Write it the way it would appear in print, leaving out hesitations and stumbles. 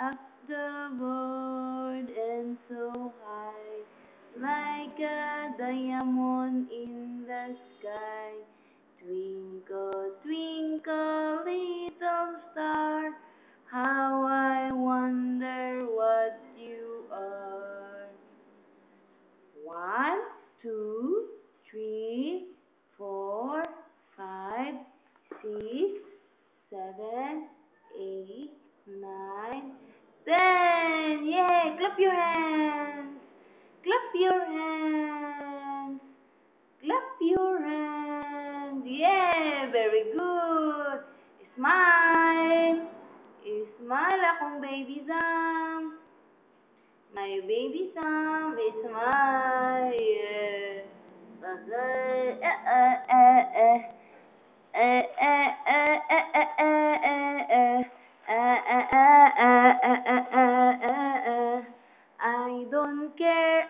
up the world and so high, like a diamond in the sky. Twinkle, twinkle, little star, how I wonder what you are. 1, 2, 3, 4, 5, 6, 7, 8, 9, 10. Yay! Clap your hands. Clap your hands. Clap your hands. Yeah! Very good. Smile. Smile akong baby Sam. My baby Sam is smile. Yeah. I don't care.